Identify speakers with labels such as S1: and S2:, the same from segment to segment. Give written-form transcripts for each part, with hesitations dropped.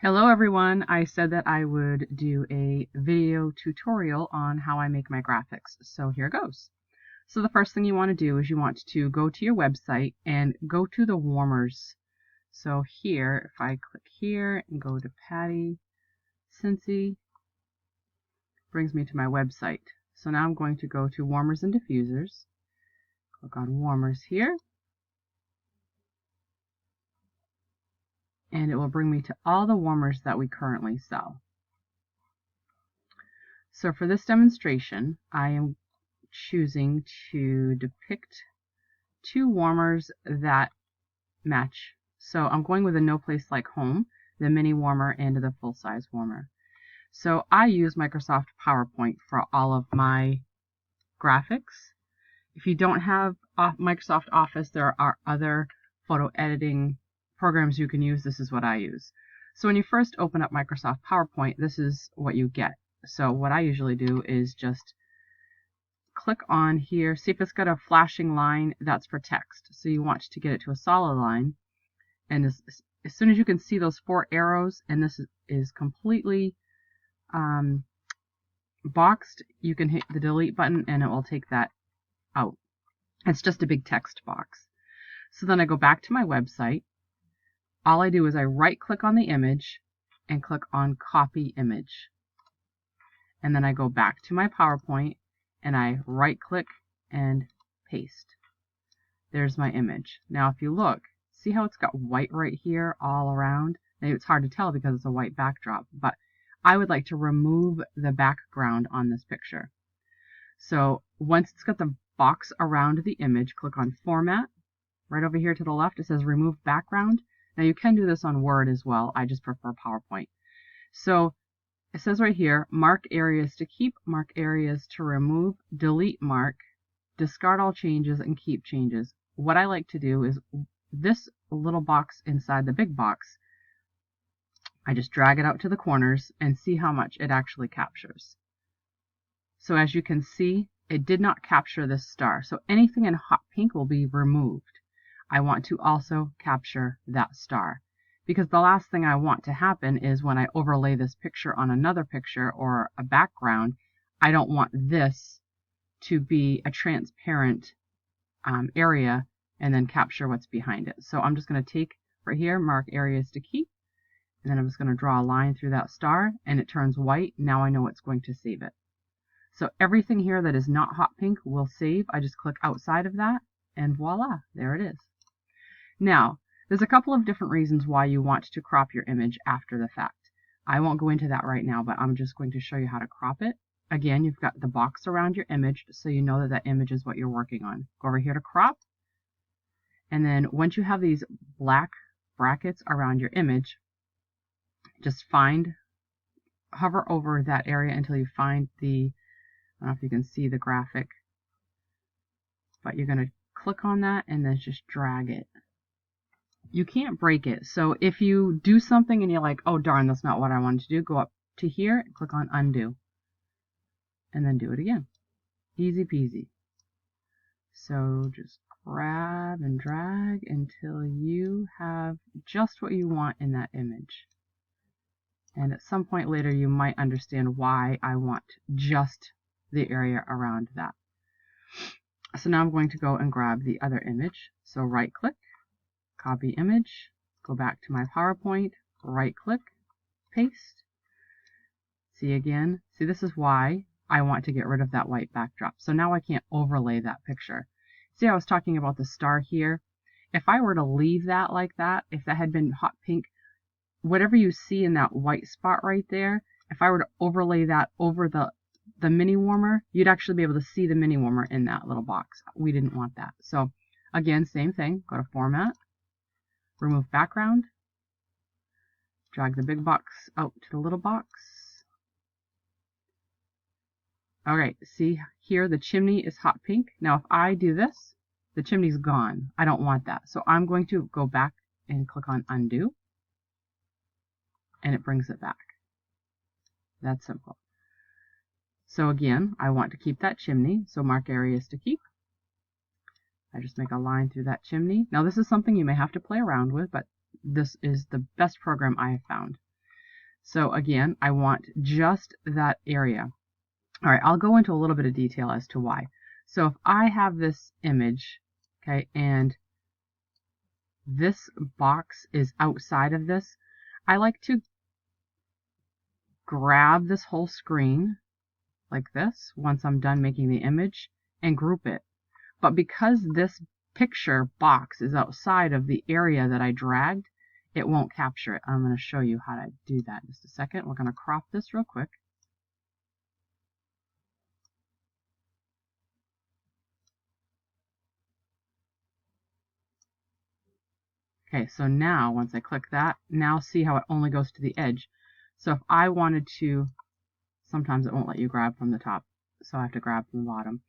S1: Hello everyone, I said that I would do a video tutorial on how I make my graphics, so here goes. So the first thing you want to do is you want to go to your website and go to the warmers. So here, if I click here and go to Patty Cincy, brings me to my website. So now I'm going to go to warmers and diffusers, click on warmers here, and it will bring me to all the warmers that we currently sell. So for this demonstration, I am choosing to depict two warmers that match. So I'm going with a No Place Like Home, the mini warmer, and the full-size warmer. So I use Microsoft PowerPoint for all of my graphics. If you don't have Microsoft Office, there are other photo editing programs you can use. This is what I use. So when you first open up Microsoft PowerPoint, this is what you get. So what I usually do is just click on here, see if it's got a flashing line, that's for text. So you want to get it to a solid line. And as soon as you can see those four arrows, and this is completely boxed, you can hit the delete button and it will take that out. It's just a big text box. So then I go back to my website. All I do is I right click on the image and click on copy image. And then I go back to my PowerPoint and I right click and paste. There's my image. Now if you look, see how it's got white right here all around? Maybe it's hard to tell because it's a white backdrop, but I would like to remove the background on this picture. So once it's got the box around the image, click on Format. Right over here to the left it says Remove Background. Now you can do this on Word as well. I just prefer PowerPoint. So it says right here, mark areas to keep, mark areas to remove, delete mark, discard all changes, and keep changes. What I like to do is this little box inside the big box, I just drag it out to the corners and see how much it actually captures. So as you can see, it did not capture this star. So anything in hot pink will be removed. I want to also capture that star, because the last thing I want to happen is when I overlay this picture on another picture or a background, I don't want this to be a transparent area and then capture what's behind it. So I'm just going to take right here, mark areas to keep, and then I'm just going to draw a line through that star and it turns white. Now I know it's going to save it. So everything here that is not hot pink will save. I just click outside of that and voila, there it is. Now, there's a couple of different reasons why you want to crop your image after the fact. I won't go into that right now, but I'm just going to show you how to crop it. Again, you've got the box around your image, so you know that that image is what you're working on. Go over here to crop. And then once you have these black brackets around your image, just hover over that area until you find the, I don't know if you can see the graphic, but you're going to click on that and then just drag it. You can't break it. So if you do something and you're like, oh darn, that's not what I wanted to do, go up to here and click on undo. And then do it again. Easy peasy. So just grab and drag until you have just what you want in that image. And at some point later you might understand why I want just the area around that. So now I'm going to go and grab the other image. So right click, copy image, go back to my PowerPoint, right click, paste. See again, see this is why I want to get rid of that white backdrop. So now I can't overlay that picture. See, I was talking about the star here. If I were to leave that like that, if that had been hot pink, whatever you see in that white spot right there, if I were to overlay that over the mini warmer, you'd actually be able to see the mini warmer in that little box. We didn't want that. So again, same thing, go to Format, remove background, drag the big box out to the little box. Alright, see here the chimney is hot pink. Now if I do this, the chimney's gone. I don't want that. So I'm going to go back and click on undo, and it brings it back. That's simple. So again, I want to keep that chimney, so mark areas to keep. I just make a line through that chimney. Now this is something you may have to play around with, but this is the best program I have found. So again, I want just that area. All right, I'll go into a little bit of detail as to why. So if I have this image, okay, and this box is outside of this, I like to grab this whole screen like this once I'm done making the image and group it. But because this picture box is outside of the area that I dragged, it won't capture it. I'm going to show you how to do that in just a second. We're going to crop this real quick. Okay, so now once I click that, now see how it only goes to the edge. So if I wanted to, sometimes it won't let you grab from the top, so I have to grab from the bottom.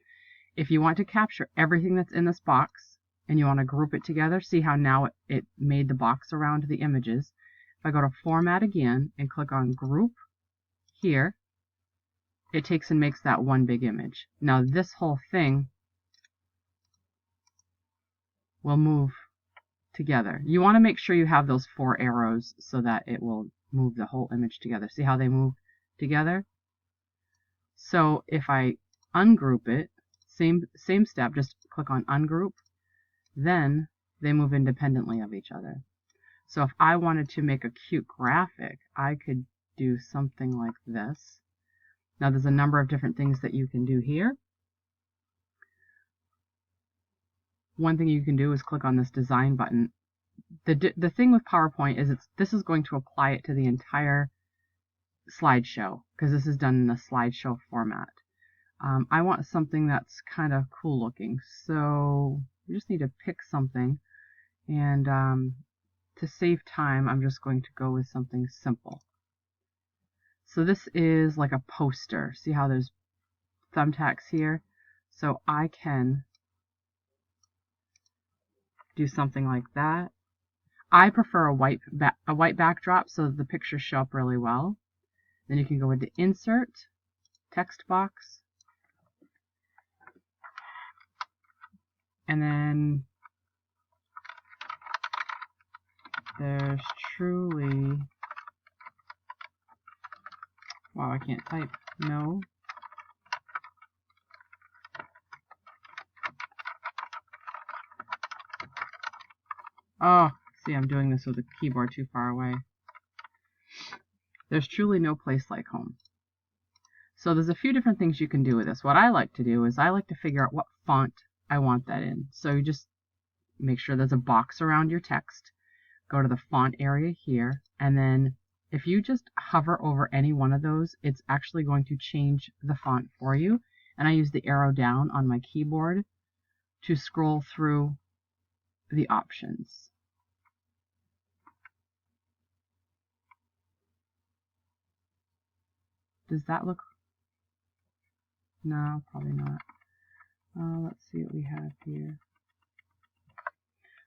S1: If you want to capture everything that's in this box and you want to group it together, see how now it made the box around the images. If I go to Format again and click on Group here, it takes and makes that one big image. Now this whole thing will move together. You want to make sure you have those 4 arrows so that it will move the whole image together. See how they move together? So if I ungroup it, same step, just click on Ungroup, then they move independently of each other. So if I wanted to make a cute graphic, I could do something like this. Now there's a number of different things that you can do here. One thing you can do is click on this design button. The thing with PowerPoint is this is going to apply it to the entire slideshow because this is done in a slideshow format. I want something that's kind of cool looking, so you just need to pick something, and to save time I'm just going to go with something simple. So this is like a poster. See how there's thumbtacks here? So I can do something like that. I prefer a white backdrop so that the pictures show up really well. Then you can go into Insert, Text Box, and then there's truly, wow, I can't type, no. Oh, see, I'm doing this with the keyboard too far away. There's truly no place like home. So there's a few different things you can do with this. What I like to do is I like to figure out what font I want that in. So you just make sure there's a box around your text. Go to the font area here, and then if you just hover over any one of those, it's actually going to change the font for you. And I use the arrow down on my keyboard to scroll through the options. Does that look? No, probably not. Let's see what we have here.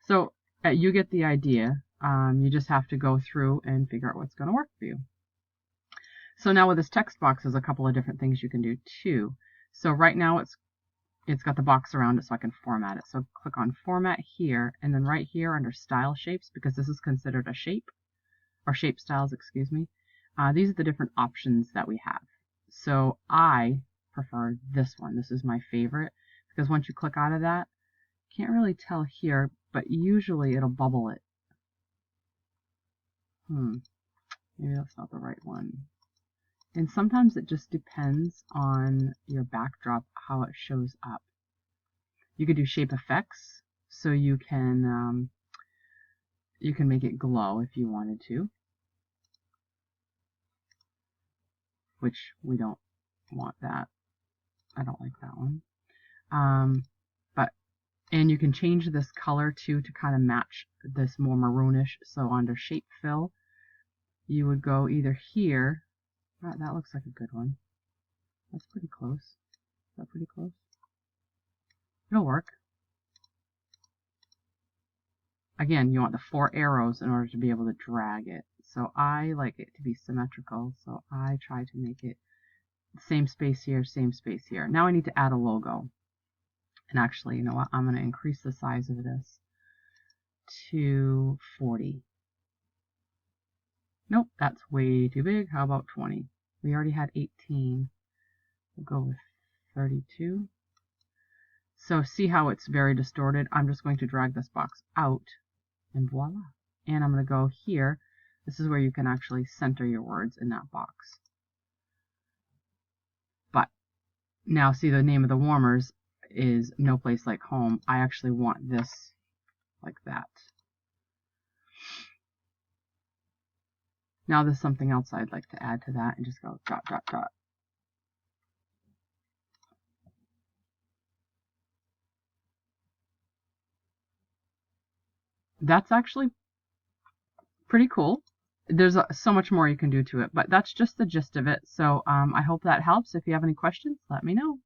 S1: So you get the idea. You just have to go through and figure out what's going to work for you. So now with this text box, there's a couple of different things you can do too. So right now it's got the box around it so I can format it. So click on Format here, and then right here under Style Shapes, because this is considered a shape, or shape styles, excuse me. These are the different options that we have. So I prefer this one. This is my favorite because once you click out of that, can't really tell here, but usually it'll bubble it. Maybe that's not the right one. And sometimes it just depends on your backdrop how it shows up. You could do shape effects, so you can make it glow if you wanted to, which we don't want that. I don't like that one. And you can change this color too to kind of match this more maroonish. So under shape fill, you would go either here. That looks like a good one. That's pretty close. Is that pretty close? It'll work. Again, you want the 4 arrows in order to be able to drag it. So I like it to be symmetrical, so I try to make it same space here, same space here. Now I need to add a logo. And actually, you know what? I'm going to increase the size of this to 40. Nope, that's way too big. How about 20? We already had 18. We'll go with 32. So see how it's very distorted? I'm just going to drag this box out, and voila. And I'm going to go here. This is where you can actually center your words in that box. But now see, the name of the warmers is No Place Like Home. I actually want this like that. Now there's something else I'd like to add to that, and just go dot, dot, dot. That's actually pretty cool. There's so much more you can do to it, but that's just the gist of it. So I hope that helps. If you have any questions, let me know.